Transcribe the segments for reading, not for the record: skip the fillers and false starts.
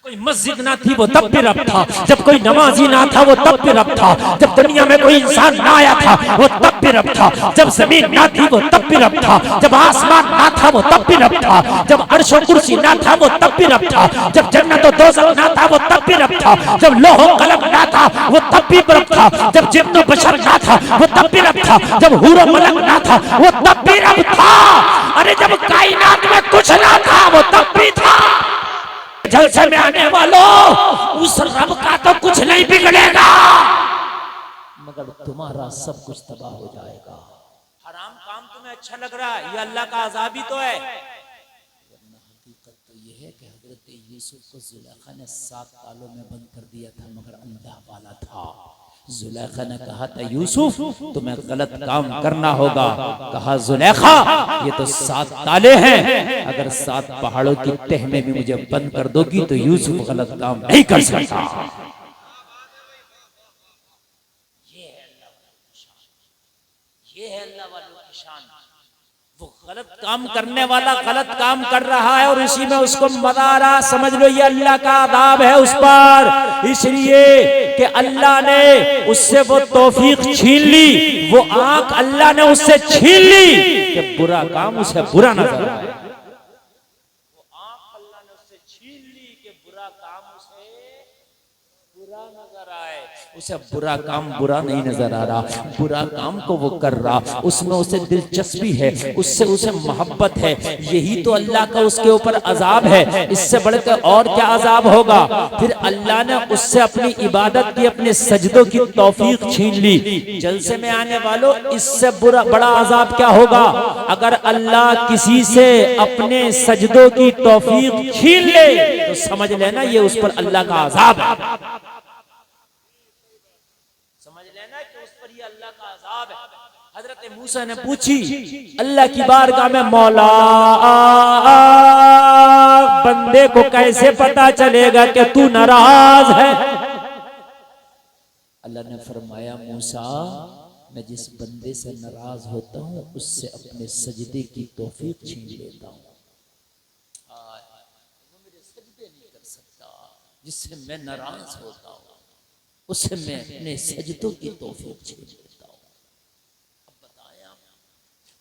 कोई मस्जिद ना थी वो तब भी रब था, जब कोई नमाजी ना था वो तब भी रब था, जब दुनिया में कोई इंसान ना आया था वो तब भी रब था, जब जमीन ना थी वो तब भी रब था, जब आसमान ना था वो तब भी रब था, जब अर्श और कुर्सी ना था वो तब भी रब था, जब जन्नत और दोज़ख ना था वो तब भी रब था, जब लौह और कलम ना था वो तब भी रब था, जब जिन्न और बशर ना था वो तब भी रब था, जब हूर और मलक ना था वो तब भी रब था। अरे जब कायनात में कुछ ना था वो तब भी था। जलसे में आने वालों, उस रब का तो कुछ नहीं बिगड़ेगा, मगर तुम्हारा सब कुछ तबाह हो जाएगा। हराम काम तुम्हें अच्छा लग रहा है, ये अल्लाह का अज़ाब ही तो है। वरना हकीकत तो यह है कि हजरत यूसुफ को जुलेखा ने 7 तालों में बंद कर दिया था, मगर अंधा वाला था। जुलेखा ने कहा था यूसुफ तुम्हें गलत काम करना होगा। कहा जुलेखा ये तो 7 ताले हैं, अगर 7 पहाड़ों की तह में भी मुझे बंद कर दोगी तो यूसुफ गलत काम नहीं कर सकता। ये है अल्लाह वालों की शान। वो गलत काम करने वाला गलत काम कर रहा है और इसी में उसको मजा आ रहा, समझ लो ये अल्लाह का अदाब है उस पर, इसलिए कि अल्लाह ने उससे वो तौफीक छीन ली, वो आंख अल्लाह ने उससे छीन ली कि बुरा काम उसे बुरा नजर आए। वो आंख अल्लाह ने उससे छीन ली कि बुरा काम उसे बुरा नजर आए। उसे बुरा काम बुरा नहीं नजर आ रहा, बुरा काम को वो कर रहा, उसमें उसे दिलचस्पी है, उससे उसे मोहब्बत है। यही तो अल्लाह का उसके ऊपर अजाब है, इससे बढ़कर और क्या अजाब होगा। फिर अल्लाह ने उससे अपनी इबादत की, अपने सजदों की तौफीक छीन ली। जलसे में आने वालों, इससे बुरा बड़ा अजाब क्या होगा अगर अल्लाह किसी से अपने सजदों की तौफीक छीन ले, तो समझ लेना ये उस पर अल्लाह का अजाब है। अल्लाह का अज़ाब है। हजरत मूसा ने पूछी अल्लाह की बारगाह में, मौला बंदे को कैसे पता चलेगा कि तू नाराज है। अल्लाह ने फरमाया मूसा मैं जिस बंदे से नाराज होता हूँ उससे अपने सजदे की तौफीक छीन लेता हूँ। वो मेरे सजदे नहीं कर सकता, जिससे मैं नाराज होता हूँ उससे मैं अपने सजदों की तौफीक छीन लेता हूँ। अब बताया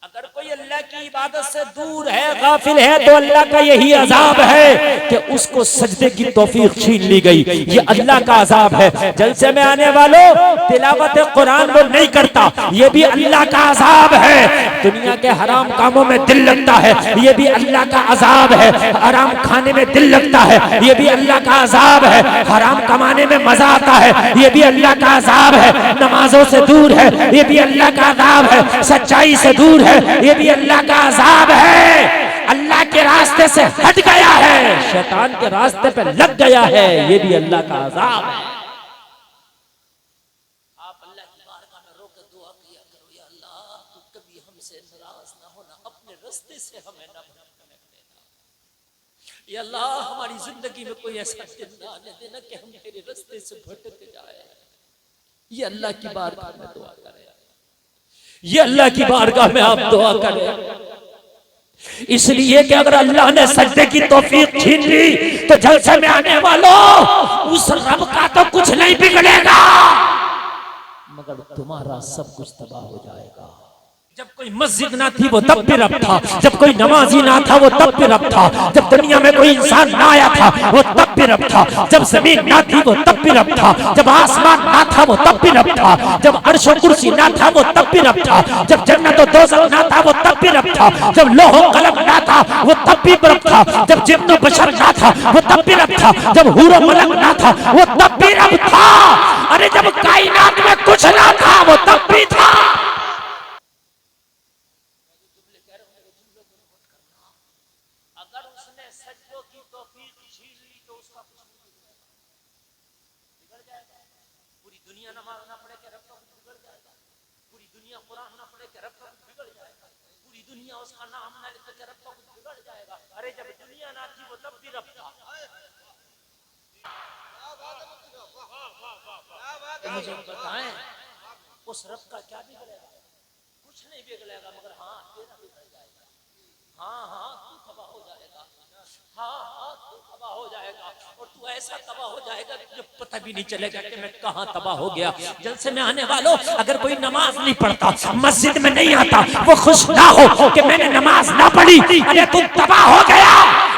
अगर कोई अल्लाह की इबादत से दूर है, गाफिल है, तो अल्लाह का यही अजाब है कि उसको सजदे की तौफीक छीन ली गई। ये अल्लाह का अजाब है। जलसे में आने वालों, तिलावत कुरान वो नहीं करता, ये भी अल्लाह का अजाब है। दुनिया के हराम कामों में दिल लगता है, ये भी अल्लाह का अजाब है। हराम खाने में दिल लगता है, ये भी अल्लाह का अजाब है। हराम कमाने में मजा आता है, ये भी अल्लाह का अजाब है। नमाजों से दूर है, ये भी अल्लाह का अजाब है। सच्चाई से दूर है, ये भी अल्लाह का अजाब है। अल्लाह के रास्ते से हट गया है, शैतान के रास्ते पे लग गया है, ये भी अल्लाह का अजाब है। आप अल्लाह की बारगाह में रोकर दुआ किया करो, या अल्लाह तू कभी हमसे नाराज ना होना, अपने रास्ते से हमें ना भटकने देना। या अल्लाह हमारी जिंदगी में कोई ऐसा दिन ना आने देना कि हम तेरे रास्ते से भटक जाए। ये अल्लाह की बारगाह में दुआ करें, ये अल्लाह की बारगाह में आप दुआ करें, इसलिए कि अगर अल्लाह ने सजदे की तौफीक छीन ली तो जलसे में आने वालों, उस रब का तो कुछ नहीं बिगड़ेगा, मगर तुम्हारा सब कुछ तबाह हो जाएगा। जब कोई मस्जिद ना थी वो तब भी रब था, जब कोई नमाजी ना था वो तब भी रब था, जब दुनिया में कोई इंसान ना आया था वो तब भी रब था, जब जमीन ना थी वो तब भी रब था, जब आसमान ना था वो तब भी रब था, जब अर्श और कुर्सी ना था वो तब भी रब था, जब जन्नत और दोज़ख ना था वो तब भी रब था, जब लौह और कलम ना था वो तब भी रब था, जब जिन्न और बशर ना था वो तब भी रब था, जब हूर और मलक ना था वो तब भी रब था। अरे जब कायनात में कुछ ना था वो तब भी था। अगर उसने सजदों की तौफीक छीन ली तो उसका कुछ नहीं बिगड़ जाएगा। पूरी दुनिया नमाज ना पढ़े के रब का कुछ बिगड़ जाएगा, पूरी दुनिया कुरान ना पढ़े के रब का कुछ बिगड़ जाएगा, पूरी दुनिया उसका नाम ना लेते के रब का कुछ बिगड़ जाएगा। अरे जब दुनिया ना थी वो तब भी रब था। तो मुझे बताएं उस रब का क्या बिगड़ेगा? कुछ नहीं बिगड़ेगा, मगर हाँ तेरा बिगड़ जाएगा। हाँ हाँ तू तबाह हो जाएगा, हाँ हाँ तू तबाह हो जाएगा। और तू ऐसा तबाह हो जाएगा कि पता भी नहीं चलेगा कि मैं कहां तबाह हो गया। जलसे में आने वालों, अगर कोई नमाज नहीं पढ़ता, मस्जिद में नहीं आता, वो खुश ना हो कि मैंने नमाज ना पढ़ी, अरे तू तबाह हो गया।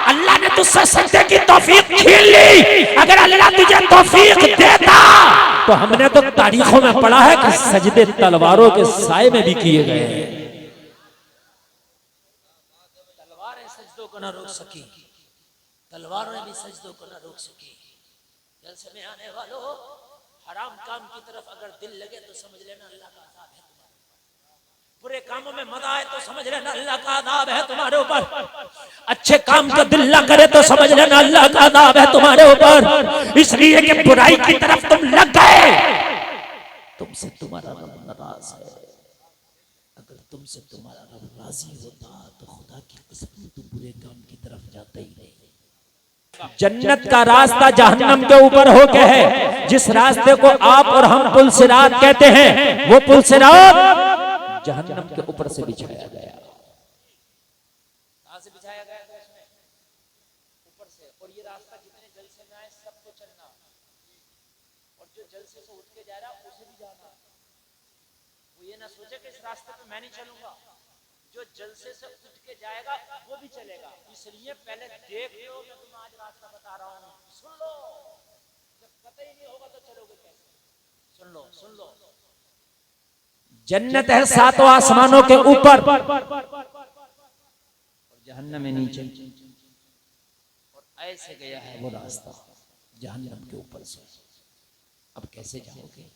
अल्लाह ने तुझसे सजदे की तौफीक छीन ली। अगर अल्लाह तुझे तौफीक देता तो हमने तो तारीखों में पढ़ा है कि सजदे तलवारों के साए में भी किए गए हैं। तलवारें सजदों को ना रोक सकी, तलवारें भी सजदों को ना रोक सकी। जलसे में आने वालों, हराम काम की तरफ अगर दिल लगे तो समझ लेना अल्लाह का अज़ाब है तुम्हारे ऊपर। बुरे कामों में मजा आए तो समझ लेना अल्लाह का अज़ाब है तुम्हारे ऊपर। अच्छे काम को दिल ना करे तो समझ लेना अल्लाह का अज़ाब है तुम्हारे ऊपर। इसलिए कि बुराई की तरफ तुम लग गए, तुमसे तुम्हारा रब नाराज है। अगर तुमसे तुम्हारा रब राजी होता तो खुदा की कसम तुम बुरे काम की तरफ जाते ही नहीं। जन्नत का रास्ता जहन्नम के ऊपर होके है। जिस रास्ते को आप और हम पुल सिरात कहते हैं, वो पुल सिरात जहन्नम के ऊपर से बिछाया गया। कहां से बिछाया गया था? उसमें ऊपर से। और ये रास्ता जितने जलसे में आए सबको चलना, और जो जलसे से उठ के जा रहा उसे भी जाना। वो ये ना सोचे कि इस रास्ते पे मैं नहीं चलूंगा, जो जलसे से उठ के जाएगा वो भी चलेगा। इसलिए पहले देख लो, मैं तुम्हें आज रास्ता बता रहा हूं, सुन लो। जब पता ही नहीं होगा तो चलोगे कैसे? सुन लो, सुन लो। जन्नत है सातों आसमानों के ऊपर और जहन्नम है नीचे। और ऐसे गया है वो रास्ता जहन्नम के ऊपर से। अब कैसे जाओगे?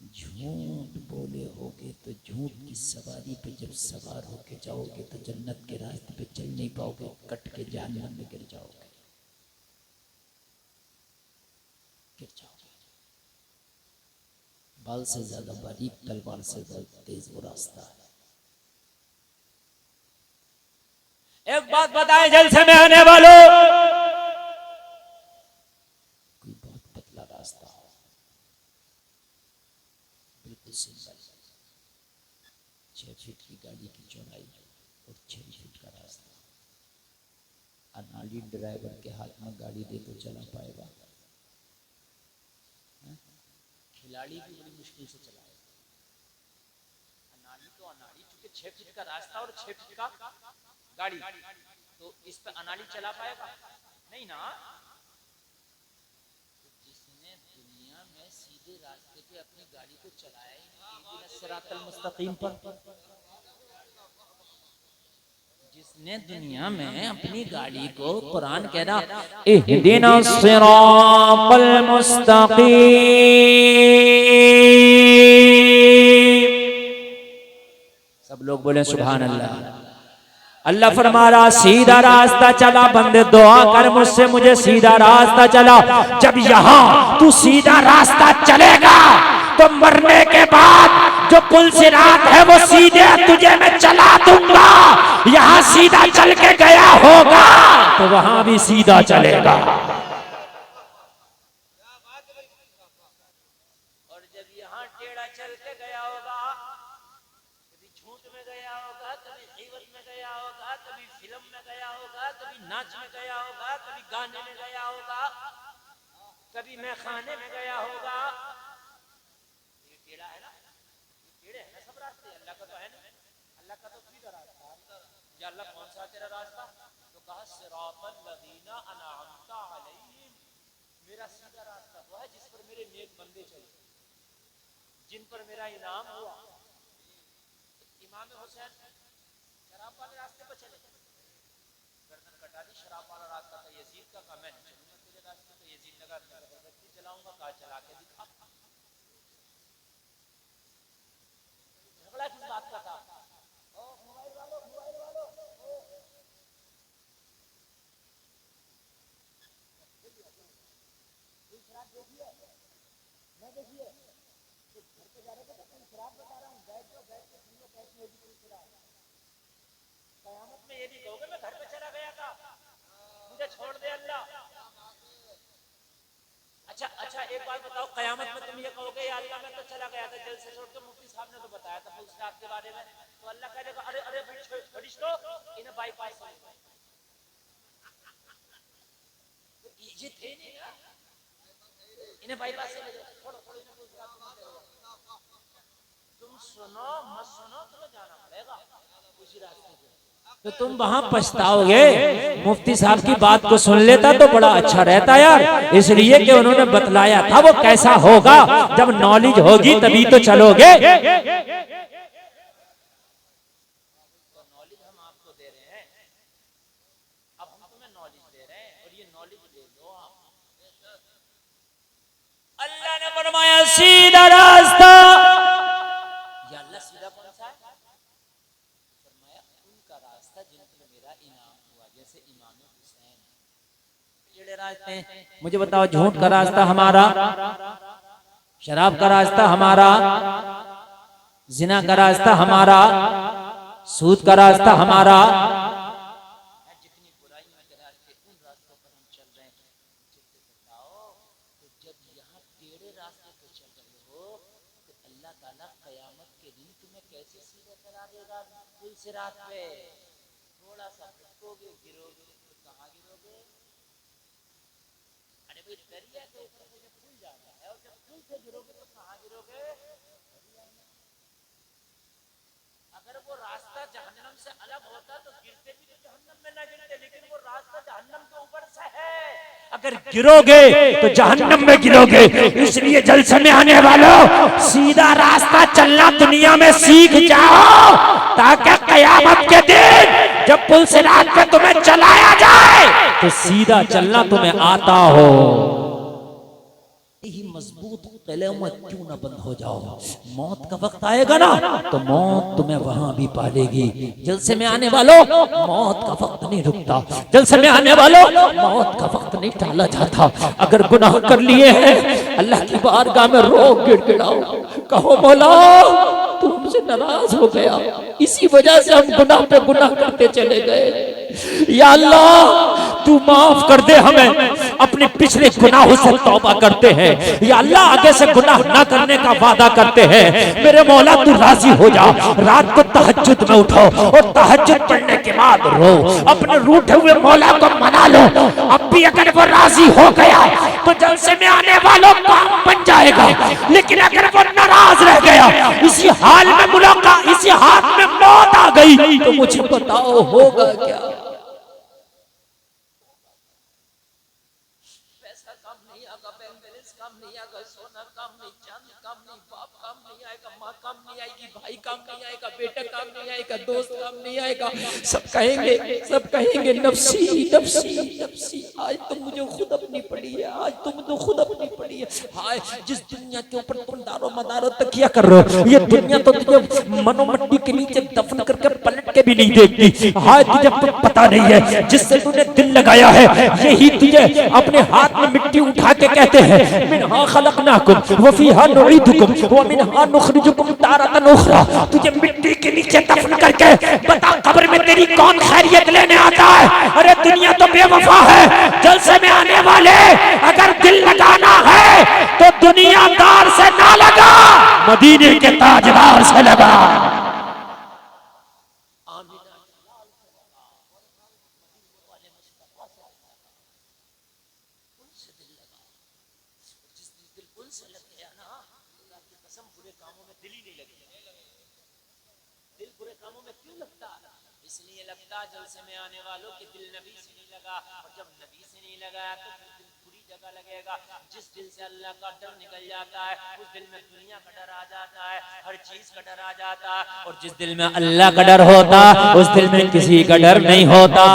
झूठ बोले होगे तो झूठ की सवारी पे जब सवार होके जाओगे तो जन्नत के रास्ते पे चल नहीं पाओगे, कट के जहन्नम में गिर जाओगे, गिर जाओगे। बाल से ज्यादा बारीक, तलवार से ज्यादा तेज वो रास्ता है। एक बात बताएं जलसे में आने वालों, कोई बहुत पतला रास्ता हो, बिल्कुल सिंपल, 6 फीट की गाड़ी की चौड़ाई और 6 फीट का रास्ता। अनाड़ी ड्राइवर के हाथ में गाड़ी दे तो चला पाएगा? खिलाड़ी भी बड़ी मुश्किल से चलाएगा। अनाड़ी तो अनाड़ी, क्योंकि 6 फीट का रास्ता और 6 फीट का गाड़ी, तो इस पे अनाड़ी चला पाएगा नहीं ना। तो जिसने दुनिया में सीधे रास्ते पे अपनी गाड़ी को चलाया ही नहीं, सिरातल मुस्तकीम पर, जिसने दुनिया में अपनी गाड़ी को, कुरान कह रहा इहदिना सिरातल मुस्तकीम। सब लोग बोले सुभान अल्लाह। अल्लाह फरमा रहा सीधा रास्ता चला, बंदे दुआ कर मुझसे मुझे सीधा रास्ता चला। जब यहां तू सीधा रास्ता चलेगा तो मरने के बाद जो पुल सिरात है वो सीधे तुझे मैं चला दूंगा। यहां सीधा चल के गया होगा तो वहां भी सीधा चलेगा। और जब यहां टेढ़ा चल के गया होगा, कभी झूठ में गया होगा, कभी गीबत में गया होगा, कभी फिल्म में गया होगा, कभी नाच में गया होगा, कभी गाने में गया होगा, कभी मैं खाने में गया होगा। ये टेढ़ा है ना, टेढ़े है ना सब रास्ते। अल्लाह का तो है ना, अल्लाह का तो सीधा रास्ता है। या अल्लाह कौन सा तेरा रास्ता? तो कहा सिरातल लज़ीना अनअमता अलैहिम, मेरा सीधा रास्ता वो है जिस पर मेरे नेक बंदे चले, जिन पर मेरा इनाम हुआ। इमाम हुसैन शराब वाले रास्ते पर चले, गर्दन कटा दी, शराब वाला रास्ता था यजीद का, कहा मैं नहीं चलूंगा तेरे रास्ते पे। यजीद ने कहा मैं जबरदस्ती चलाऊंगा, कहा चला के दिखा। झगड़ा किस बात का था? मोबाइल वालों, मोबाइल वालों, शराब देखिए, मैं देखिए घर पे जा रहे थे तो शराब बता रहा हूँ, बैठ के सुन लो कैसी होगी पूरी शराब। कयामत में ये नहीं कहोगे मैं घर पे चला गया था, मुझे छोड़ दे अल्लाह। अच्छा एक बात बताओ, कयामत में तुम ये कहोगे या अल्लाह मैं तो चला गया था जल से छोड़ के? मुफ्ती साहब ने तो बताया था पुल सिरात के बारे में। तो अल्लाह कह देगा अरे अरे फरिश्तो इन्हें बाईपास ये थे नहीं ना, इन्हें बाईपास से ले जाओ, छोड़ो छोड़ो इन्हें कोई बात नहीं करेगा। तुम सुनो मत सुनो, तुम्हें जाना पड़ेगा उसी रास्ते पे, तो तुम वहां पछताओगे। मुफ्ती साहब की बात को सुन लेता तो बड़ा अच्छा रहता यार, इसलिए कि उन्होंने बतलाया था वो कैसा होगा। जब नॉलेज होगी तभी तो चलोगे। नॉलेज हम आपको दे रहे हैं, अब हम तुम्हें नॉलेज दे रहे हैं और ये नॉलेज ले लो आप। अल्लाह ने फरमाया सीधा रास्ता। या अल्लाह सीधा कौन सा है? फरमाया उनका रास्ता जिन पे मेरा इनाम हुआ, जैसे इमाम हुसैन। टेढ़े रास्ते हैं, मुझे बताओ, झूठ का रास्ता हमारा, शराब का रास्ता हमारा, जिना का रास्ता हमारा, सूद का रास्ता हमारा, जितनी बुराई में के रास्ते उन रास्तों पर हम चल रहे हैं। बताओ, तो जब यहाँ टेढ़े रास्ते पर चल रहे हो तो अल्लाह ताला कयामत के दिन तुम्हें कैसे सीधा करा देगा? पुल सिरात पे थोड़ा सा भटकोगे, गिरोगे तो कहाँ गिरोगे? अरे भाई दरिया के ऊपर से जब पुल जाता है और जब पुल से गिरोगे तो कहाँ गिरोगे? अगर वो रास्ता जहन्नम से अलग होता तो गिरते भी तो जहन्नम में ना गिरते, लेकिन वो रास्ता जहन्नम के ऊपर से है। अगर गिरोगे तो जहन्नम में गिरोगे। इसलिए जलसे में आने वालों, सीधा रास्ता चलना दुनिया में सीख जाओ, ताकि कयामत के दिन जब पुल सिरात पे तुम्हें चलाया जाए तो सीधा चलना तुम्हें आता हो। ही मजबूत किले में क्यों ना बंद हो जाओ, मौत का वक्त आएगा ना तो मौत तुम्हें वहां भी पालेगी। जलसे में आने वालों, मौत का वक्त नहीं रुकता, जलसे में आने वालों, मौत का वक्त नहीं टाला जाता। अगर गुनाह कर लिए हैं, अल्लाह की बारगाह में रो गिड़गिड़ाओ, कहो मौला तू हमसे नाराज हो गया, इसी वजह से हम गुनाह पे गुनाह करते चले गए। या अल्लाह तू माफ कर दे हमें, अपने पिछले गुनाहों से तौबा करते हैं। या अल्लाह आगे से गुनाह ना करने का वादा करते हैं। मेरे मौला तू राजी हो जा, रात को तहज्जुद में उठो और तहज्जुद पढ़ने के बाद रो, अपने रूठे हुए मौला को मना लो। अब भी अगर वो राजी हो गया तो जलसे में आने वालों काम बन जाएगा, लेकिन अगर वो नाराज रह गया, इसी हाल में मुलाकात, इसी हाथ में मौत आ गई तो मुझे बताओ होगा क्या? भाई काम नहीं आएगा, बेटा काम नहीं आएगा, दोस्त काम नहीं आएगा, सब कहेंगे नफ्सी नफ्सी नफ्सी। आज तो मुझे खुद अपनी पड़ी है, आज तो मुझे खुद अपनी पड़ी है। हाय जिस दुनिया के ऊपर तुम दारो मदारो तकिया कर रहे हो, ये दुनिया तो तुझे मनो मिट्टी के नीचे दफन करके पलट के भी नहीं देखती। हाय तुझे पता नहीं है, जिससे तूने दिल लगाया है यही तुझे अपने हाथ में मिट्टी उठा के कहते हैं मिनहा खलकनाकुम व फीहा नुईदुकुम व मिनहा नुखरिजुकुम तारतन उखरा। तुझे मिट्टी के नीचे दफन करके बता कब्र में तेरी कौन खैरियत लेने आता है? अरे दुनिया तो बेवफा है। जलसे में आने वाले, अगर दिल लगाना है तो दुनियादार से ना लगा, मदीने के ताजदार से लगा। इसलिए लगता जलसे में आने वालों के दिल नबी से नहीं लगा, और जब नबी से नहीं लगा तो फिर दिल बुरी जगह लगेगा। जिस दिल से अल्लाह का डर निकल जाता है उस दिल में दुनिया का डर आ जाता है, हर चीज का डर आ जाता है। और जिस दिल में अल्लाह का डर होता उस दिल में किसी का डर नहीं होता।